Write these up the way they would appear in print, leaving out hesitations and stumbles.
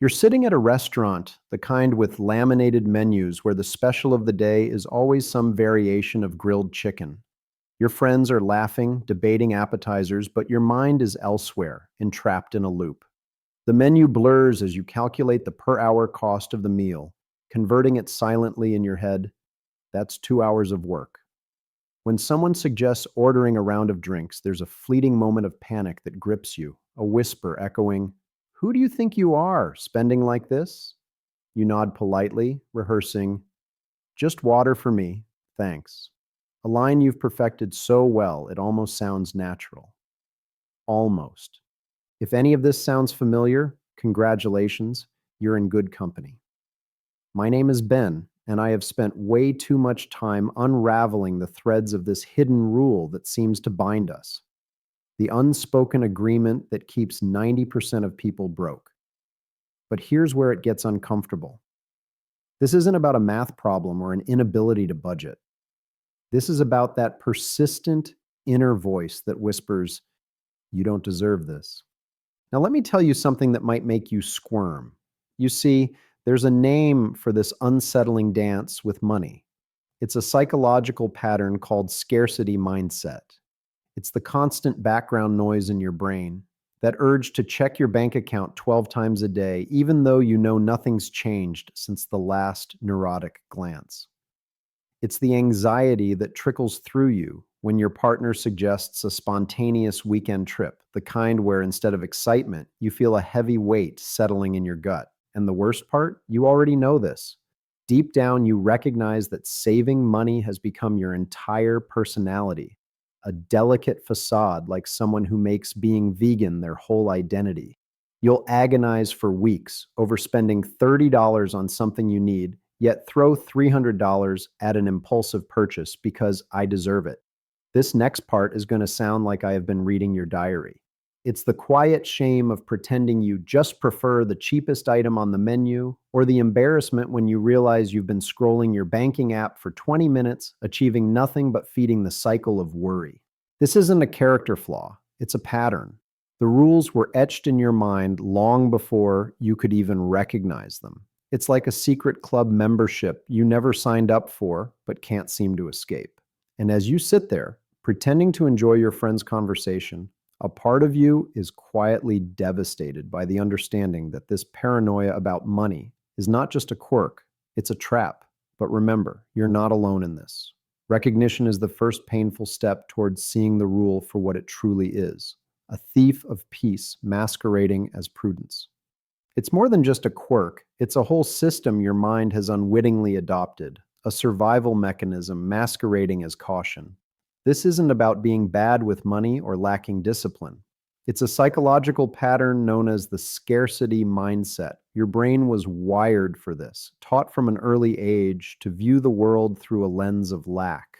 You're sitting at a restaurant, the kind with laminated menus where the special of the day is always some variation of grilled chicken. Your friends are laughing, debating appetizers, but your mind is elsewhere, entrapped in a loop. The menu blurs as you calculate the per hour cost of the meal, converting it silently in your head. That's 2 hours of work. When someone suggests ordering a round of drinks, there's a fleeting moment of panic that grips you, a whisper echoing, "Who do you think you are, spending like this?" You nod politely, rehearsing, "Just water for me, thanks." A line you've perfected so well, it almost sounds natural. Almost. If any of this sounds familiar, congratulations, you're in good company. My name is Ben, and I have spent way too much time unraveling the threads of this hidden rule that seems to bind us. The unspoken agreement that keeps 90% of people broke. But here's where it gets uncomfortable. This isn't about a math problem or an inability to budget. This is about that persistent inner voice that whispers, "You don't deserve this." Now, let me tell you something that might make you squirm. You see, there's a name for this unsettling dance with money. It's a psychological pattern called scarcity mindset. It's the constant background noise in your brain, that urge to check your bank account 12 times a day, even though you know nothing's changed since the last neurotic glance. It's the anxiety that trickles through you when your partner suggests a spontaneous weekend trip, the kind where instead of excitement, you feel a heavy weight settling in your gut. And the worst part, you already know this. Deep down, you recognize that saving money has become your entire personality, a delicate facade like someone who makes being vegan their whole identity. You'll agonize for weeks over spending $30 on something you need, yet throw $300 at an impulsive purchase because I deserve it. This next part is going to sound like I have been reading your diary. It's the quiet shame of pretending you just prefer the cheapest item on the menu, or the embarrassment when you realize you've been scrolling your banking app for 20 minutes, achieving nothing but feeding the cycle of worry. This isn't a character flaw, it's a pattern. The rules were etched in your mind long before you could even recognize them. It's like a secret club membership you never signed up for but can't seem to escape. And as you sit there, pretending to enjoy your friend's conversation, a part of you is quietly devastated by the understanding that this paranoia about money is not just a quirk, it's a trap. But remember, you're not alone in this. Recognition is the first painful step towards seeing the rule for what it truly is, a thief of peace masquerading as prudence. It's more than just a quirk, it's a whole system your mind has unwittingly adopted, a survival mechanism masquerading as caution. This isn't about being bad with money or lacking discipline. It's a psychological pattern known as the scarcity mindset. Your brain was wired for this, taught from an early age to view the world through a lens of lack.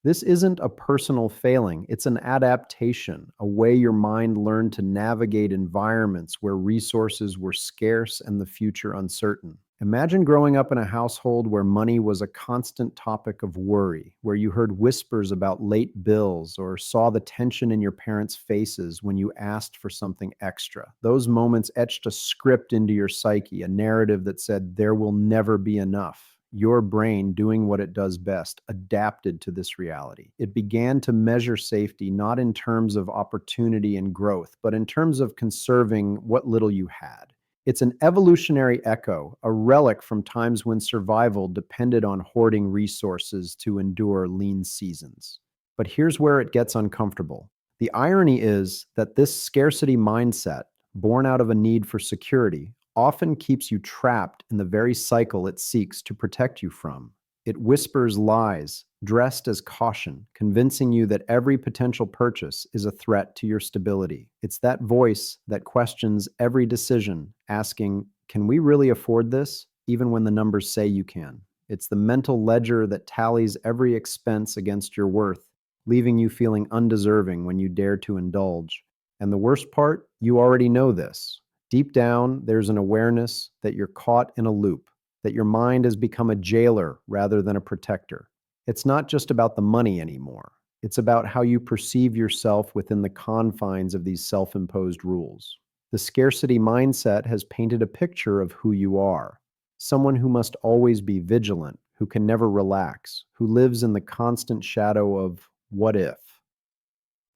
This isn't a personal failing, it's an adaptation, a way your mind learned to navigate environments where resources were scarce and the future uncertain. Imagine growing up in a household where money was a constant topic of worry, where you heard whispers about late bills or saw the tension in your parents' faces when you asked for something extra. Those moments etched a script into your psyche, a narrative that said, "There will never be enough." Your brain, doing what it does best, adapted to this reality. It began to measure safety not in terms of opportunity and growth, but in terms of conserving what little you had. It's an evolutionary echo, a relic from times when survival depended on hoarding resources to endure lean seasons. But here's where it gets uncomfortable. The irony is that this scarcity mindset, born out of a need for security, often keeps you trapped in the very cycle it seeks to protect you from. It whispers lies, dressed as caution, convincing you that every potential purchase is a threat to your stability. It's that voice that questions every decision, asking, "Can we really afford this?" even when the numbers say you can. It's the mental ledger that tallies every expense against your worth, leaving you feeling undeserving when you dare to indulge. And the worst part, you already know this. Deep down, there's an awareness that you're caught in a loop, that your mind has become a jailer rather than a protector. It's not just about the money anymore. It's about how you perceive yourself within the confines of these self-imposed rules. The scarcity mindset has painted a picture of who you are, someone who must always be vigilant, who can never relax, who lives in the constant shadow of what if.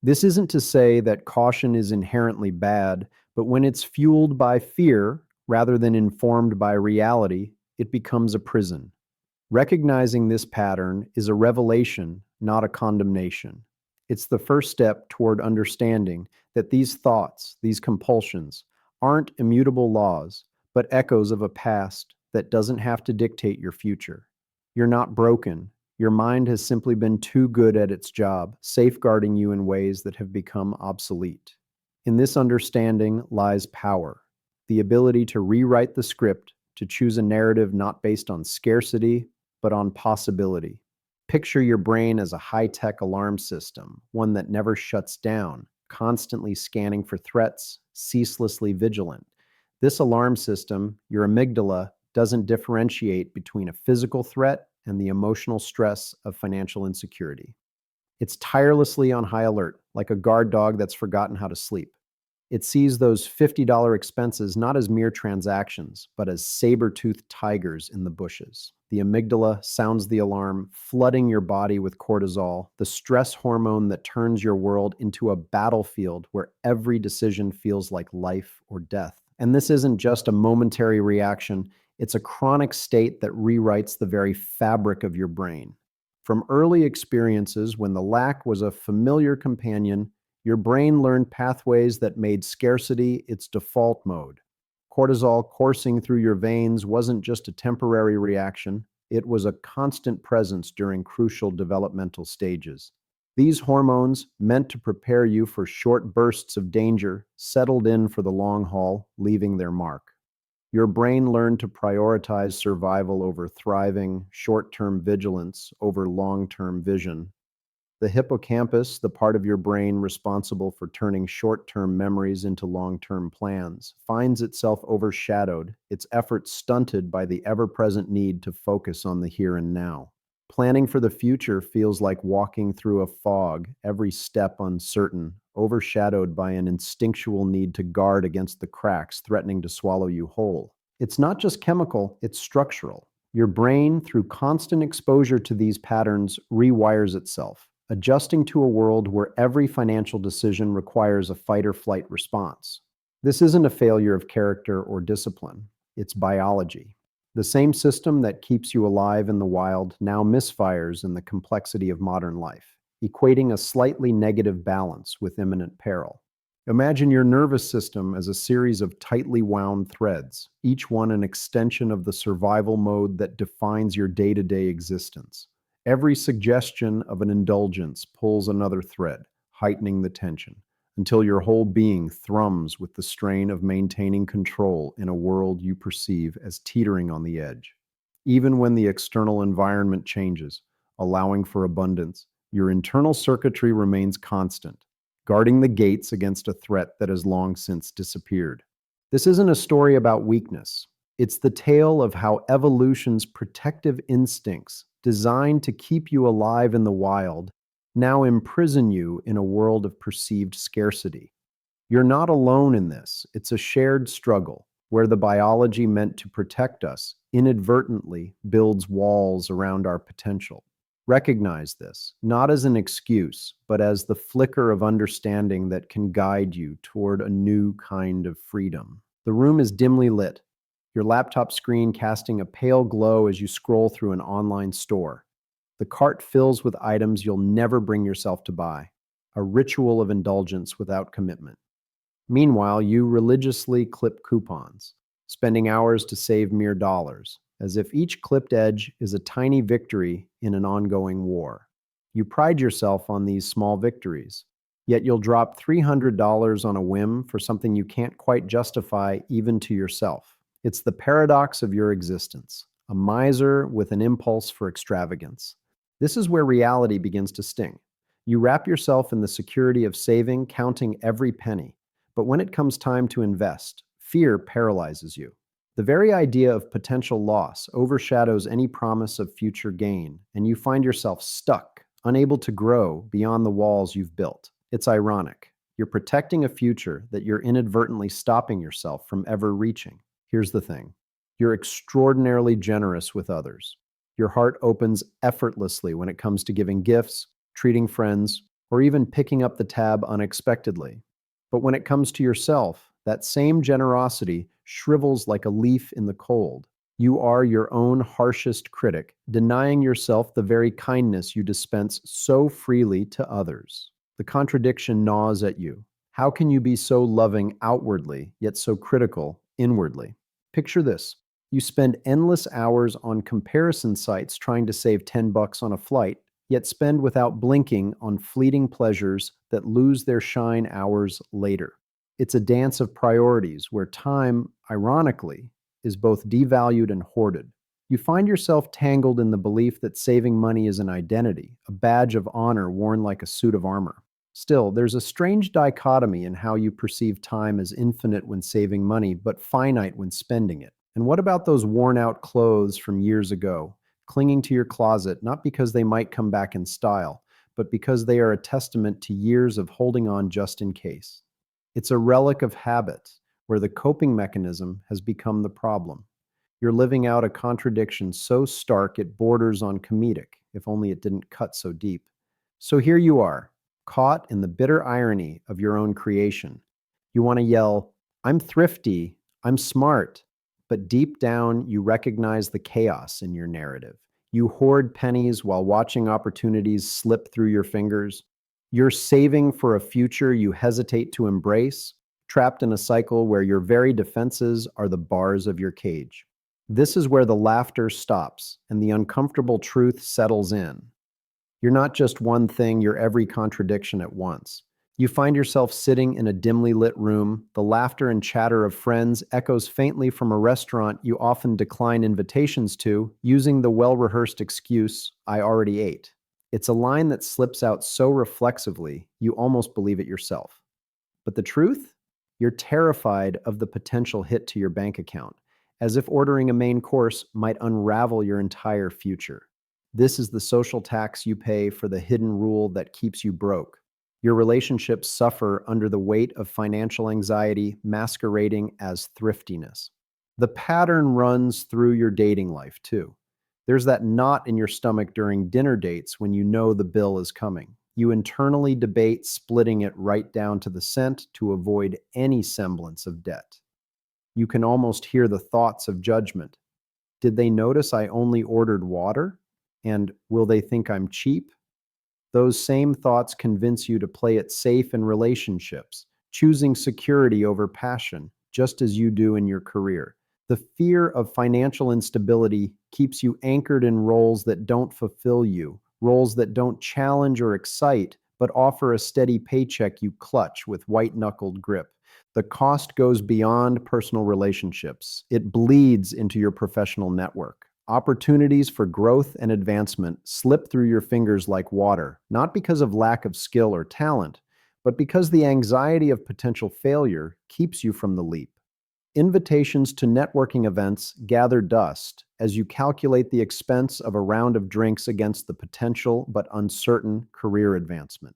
This isn't to say that caution is inherently bad, but when it's fueled by fear rather than informed by reality, it becomes a prison. Recognizing this pattern is a revelation, not a condemnation. It's the first step toward understanding that these thoughts, these compulsions, aren't immutable laws, but echoes of a past that doesn't have to dictate your future. You're not broken. Your mind has simply been too good at its job, safeguarding you in ways that have become obsolete. In this understanding lies power, the ability to rewrite the script, to choose a narrative not based on scarcity, but on possibility. Picture your brain as a high-tech alarm system, one that never shuts down, constantly scanning for threats, ceaselessly vigilant. This alarm system, your amygdala, doesn't differentiate between a physical threat and the emotional stress of financial insecurity. It's tirelessly on high alert, like a guard dog that's forgotten how to sleep. It sees those $50 expenses not as mere transactions, but as saber-toothed tigers in the bushes. The amygdala sounds the alarm, flooding your body with cortisol, the stress hormone that turns your world into a battlefield where every decision feels like life or death. And this isn't just a momentary reaction, it's a chronic state that rewrites the very fabric of your brain. From early experiences when the lack was a familiar companion, your brain learned pathways that made scarcity its default mode. Cortisol coursing through your veins wasn't just a temporary reaction, it was a constant presence during crucial developmental stages. These hormones, meant to prepare you for short bursts of danger, settled in for the long haul, leaving their mark. Your brain learned to prioritize survival over thriving, short-term vigilance over long-term vision. The hippocampus, the part of your brain responsible for turning short-term memories into long-term plans, finds itself overshadowed, its efforts stunted by the ever-present need to focus on the here and now. Planning for the future feels like walking through a fog, every step uncertain, overshadowed by an instinctual need to guard against the cracks threatening to swallow you whole. It's not just chemical, it's structural. Your brain, through constant exposure to these patterns, rewires itself, adjusting to a world where every financial decision requires a fight or flight response. This isn't a failure of character or discipline, it's biology. The same system that keeps you alive in the wild now misfires in the complexity of modern life, equating a slightly negative balance with imminent peril. Imagine your nervous system as a series of tightly wound threads, each one an extension of the survival mode that defines your day-to-day existence. Every suggestion of an indulgence pulls another thread, heightening the tension, until your whole being thrums with the strain of maintaining control in a world you perceive as teetering on the edge. Even when the external environment changes, allowing for abundance, your internal circuitry remains constant, guarding the gates against a threat that has long since disappeared. This isn't a story about weakness. It's the tale of how evolution's protective instincts, designed to keep you alive in the wild, now imprison you in a world of perceived scarcity. You're not alone in this. It's a shared struggle where the biology meant to protect us inadvertently builds walls around our potential. Recognize this, not as an excuse, but as the flicker of understanding that can guide you toward a new kind of freedom. The room is dimly lit, your laptop screen casting a pale glow as you scroll through an online store. The cart fills with items you'll never bring yourself to buy, a ritual of indulgence without commitment. Meanwhile, you religiously clip coupons, spending hours to save mere dollars, as if each clipped edge is a tiny victory in an ongoing war. You pride yourself on these small victories, yet you'll drop $300 on a whim for something you can't quite justify even to yourself. It's the paradox of your existence, a miser with an impulse for extravagance. This is where reality begins to sting. You wrap yourself in the security of saving, counting every penny. But when it comes time to invest, fear paralyzes you. The very idea of potential loss overshadows any promise of future gain, and you find yourself stuck, unable to grow beyond the walls you've built. It's ironic. You're protecting a future that you're inadvertently stopping yourself from ever reaching. Here's the thing. You're extraordinarily generous with others. Your heart opens effortlessly when it comes to giving gifts, treating friends, or even picking up the tab unexpectedly. But when it comes to yourself, that same generosity shrivels like a leaf in the cold. You are your own harshest critic, denying yourself the very kindness you dispense so freely to others. The contradiction gnaws at you. How can you be so loving outwardly, yet so critical inwardly? Picture this. You spend endless hours on comparison sites trying to save $10 on a flight, yet spend without blinking on fleeting pleasures that lose their shine hours later. It's a dance of priorities where time, ironically, is both devalued and hoarded. You find yourself tangled in the belief that saving money is an identity, a badge of honor worn like a suit of armor. Still, there's a strange dichotomy in how you perceive time as infinite when saving money, but finite when spending it. And what about those worn out clothes from years ago, clinging to your closet not because they might come back in style, but because they are a testament to years of holding on just in case? It's a relic of habit, where the coping mechanism has become the problem. You're living out a contradiction so stark it borders on comedic, if only it didn't cut so deep. So here you are, caught in the bitter irony of your own creation. You want to yell, "I'm thrifty, I'm smart," but deep down you recognize the chaos in your narrative. You hoard pennies while watching opportunities slip through your fingers. You're saving for a future you hesitate to embrace, trapped in a cycle where your very defenses are the bars of your cage. This is where the laughter stops and the uncomfortable truth settles in. You're not just one thing, you're every contradiction at once. You find yourself sitting in a dimly lit room. The laughter and chatter of friends echoes faintly from a restaurant you often decline invitations to, using the well-rehearsed excuse, "I already ate." It's a line that slips out so reflexively, you almost believe it yourself. But the truth? You're terrified of the potential hit to your bank account, as if ordering a main course might unravel your entire future. This is the social tax you pay for the hidden rule that keeps you broke. Your relationships suffer under the weight of financial anxiety masquerading as thriftiness. The pattern runs through your dating life, too. There's that knot in your stomach during dinner dates when you know the bill is coming. You internally debate splitting it right down to the cent to avoid any semblance of debt. You can almost hear the thoughts of judgment. Did they notice I only ordered water? And will they think I'm cheap? Those same thoughts convince you to play it safe in relationships, choosing security over passion, just as you do in your career. The fear of financial instability keeps you anchored in roles that don't fulfill you, roles that don't challenge or excite, but offer a steady paycheck you clutch with white-knuckled grip. The cost goes beyond personal relationships. It bleeds into your professional network. Opportunities for growth and advancement slip through your fingers like water, not because of lack of skill or talent, but because the anxiety of potential failure keeps you from the leap. Invitations to networking events gather dust as you calculate the expense of a round of drinks against the potential but uncertain career advancement.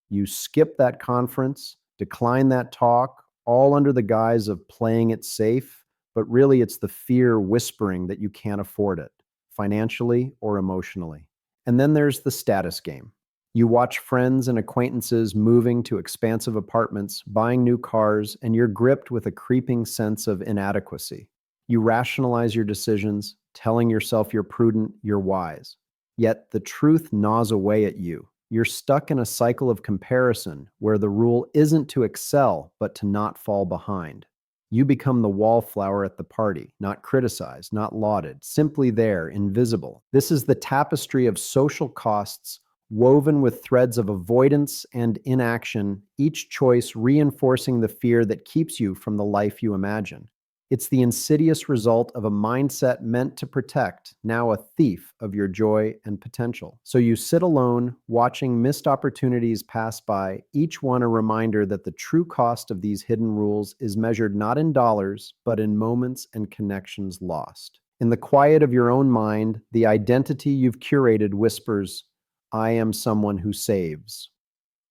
You skip that conference, decline that talk, all under the guise of playing it safe, but really it's the fear whispering that you can't afford it, financially or emotionally. And then there's the status game. You watch friends and acquaintances moving to expansive apartments, buying new cars, and you're gripped with a creeping sense of inadequacy. You rationalize your decisions, telling yourself you're prudent, you're wise. Yet the truth gnaws away at you. You're stuck in a cycle of comparison where the rule isn't to excel, but to not fall behind. You become the wallflower at the party, not criticized, not lauded, simply there, invisible. This is the tapestry of social costs woven with threads of avoidance and inaction, each choice reinforcing the fear that keeps you from the life you imagine. It's the insidious result of a mindset meant to protect, now a thief of your joy and potential. So you sit alone, watching missed opportunities pass by, each one a reminder that the true cost of these hidden rules is measured not in dollars, but in moments and connections lost. In the quiet of your own mind, the identity you've curated whispers, "I am someone who saves."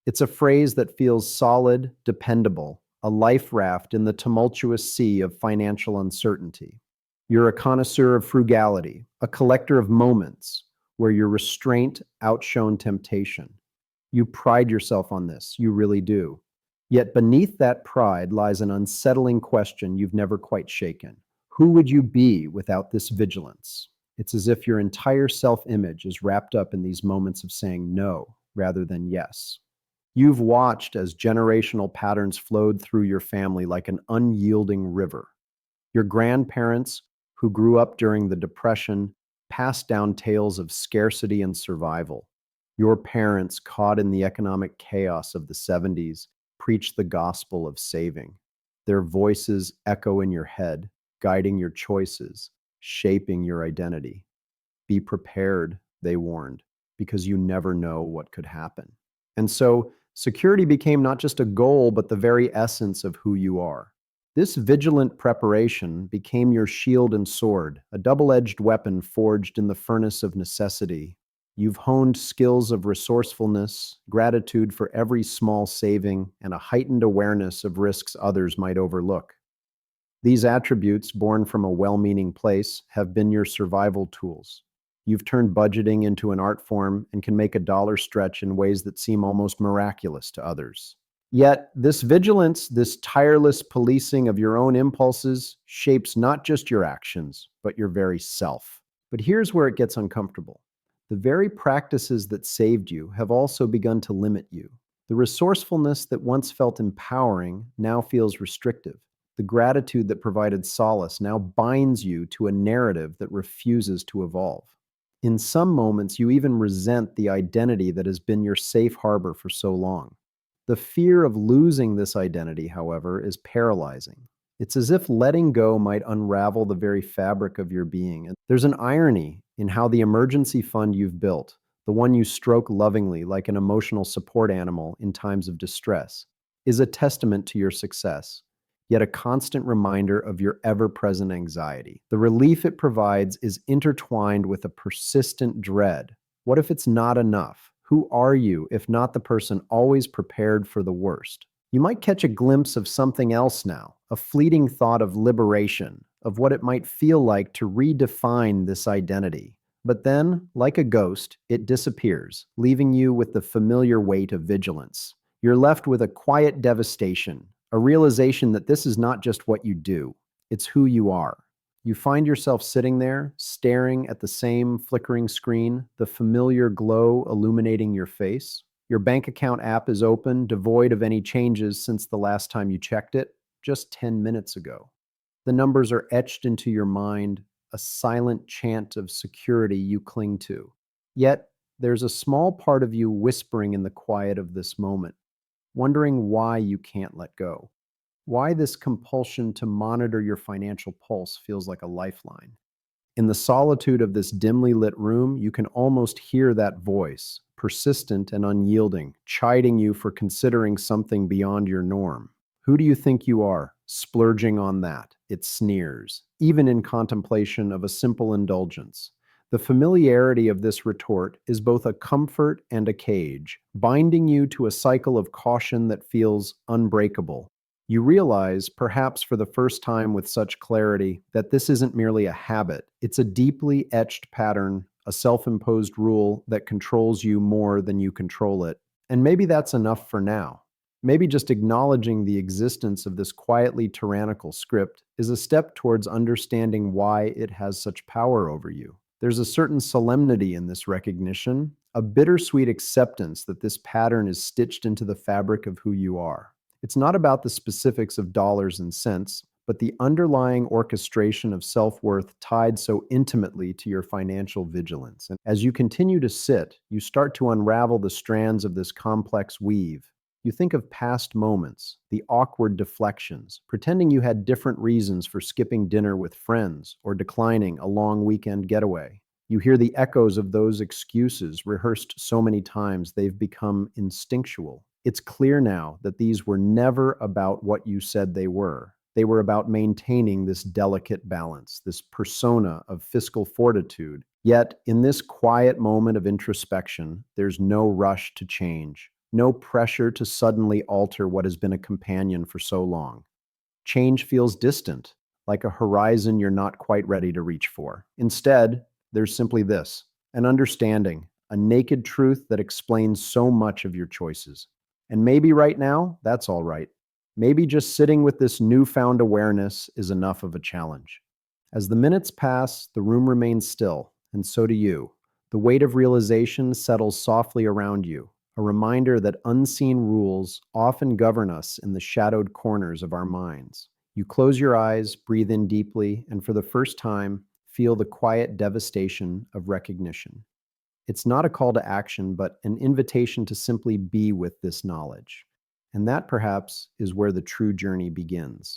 It's a phrase that feels solid, dependable, a life raft in the tumultuous sea of financial uncertainty. You're a connoisseur of frugality, a collector of moments where your restraint outshone temptation. You pride yourself on this, you really do. Yet beneath that pride lies an unsettling question you've never quite shaken. Who would you be without this vigilance? It's as if your entire self image is wrapped up in these moments of saying no rather than yes. You've watched as generational patterns flowed through your family like an unyielding river. Your grandparents, who grew up during the Depression, passed down tales of scarcity and survival. Your parents, caught in the economic chaos of the 70s, preached the gospel of saving. Their voices echo in your head, guiding your choices, shaping your identity. Be prepared, they warned, because you never know what could happen. And so, security became not just a goal, but the very essence of who you are. This vigilant preparation became your shield and sword, a double-edged weapon forged in the furnace of necessity. You've honed skills of resourcefulness, gratitude for every small saving, and a heightened awareness of risks others might overlook. These attributes, born from a well-meaning place, have been your survival tools. You've turned budgeting into an art form and can make a dollar stretch in ways that seem almost miraculous to others. Yet, this vigilance, this tireless policing of your own impulses, shapes not just your actions, but your very self. But here's where it gets uncomfortable. The very practices that saved you have also begun to limit you. The resourcefulness that once felt empowering now feels restrictive. The gratitude that provided solace now binds you to a narrative that refuses to evolve. In some moments, you even resent the identity that has been your safe harbor for so long. The fear of losing this identity, however, is paralyzing. It's as if letting go might unravel the very fabric of your being. And there's an irony in how the emergency fund you've built, the one you stroke lovingly like an emotional support animal in times of distress, is a testament to your success, yet a constant reminder of your ever-present anxiety. The relief it provides is intertwined with a persistent dread. What if it's not enough? Who are you if not the person always prepared for the worst? You might catch a glimpse of something else now, a fleeting thought of liberation, of what it might feel like to redefine this identity. But then, like a ghost, it disappears, leaving you with the familiar weight of vigilance. You're left with a quiet devastation, a realization that this is not just what you do, it's who you are. You find yourself sitting there, staring at the same flickering screen, the familiar glow illuminating your face. Your bank account app is open, devoid of any changes since the last time you checked it, just 10 minutes ago. The numbers are etched into your mind, a silent chant of security you cling to. Yet, there's a small part of you whispering in the quiet of this moment, wondering why you can't let go. Why this compulsion to monitor your financial pulse feels like a lifeline. In the solitude of this dimly lit room, you can almost hear that voice, persistent and unyielding, chiding you for considering something beyond your norm. Who do you think you are, splurging on that? It sneers, even in contemplation of a simple indulgence. The familiarity of this retort is both a comfort and a cage, binding you to a cycle of caution that feels unbreakable. You realize, perhaps for the first time with such clarity, that this isn't merely a habit. It's a deeply etched pattern, a self-imposed rule that controls you more than you control it. And maybe that's enough for now. Maybe just acknowledging the existence of this quietly tyrannical script is a step towards understanding why it has such power over you. There's a certain solemnity in this recognition, a bittersweet acceptance that this pattern is stitched into the fabric of who you are. It's not about the specifics of dollars and cents, but the underlying orchestration of self-worth tied so intimately to your financial vigilance. And as you continue to sit, you start to unravel the strands of this complex weave. You think of past moments, the awkward deflections, pretending you had different reasons for skipping dinner with friends or declining a long weekend getaway. You hear the echoes of those excuses rehearsed so many times they've become instinctual. It's clear now that these were never about what you said they were. They were about maintaining this delicate balance, this persona of fiscal fortitude. Yet, in this quiet moment of introspection, there's no rush to change. No pressure to suddenly alter what has been a companion for so long. Change feels distant, like a horizon you're not quite ready to reach for. Instead, there's simply this: an understanding, a naked truth that explains so much of your choices. And maybe right now, that's all right. Maybe just sitting with this newfound awareness is enough of a challenge. As the minutes pass, the room remains still, and so do you. The weight of realization settles softly around you, a reminder that unseen rules often govern us in the shadowed corners of our minds. You close your eyes, breathe in deeply, and for the first time, feel the quiet devastation of recognition. It's not a call to action, but an invitation to simply be with this knowledge. And that perhaps is where the true journey begins.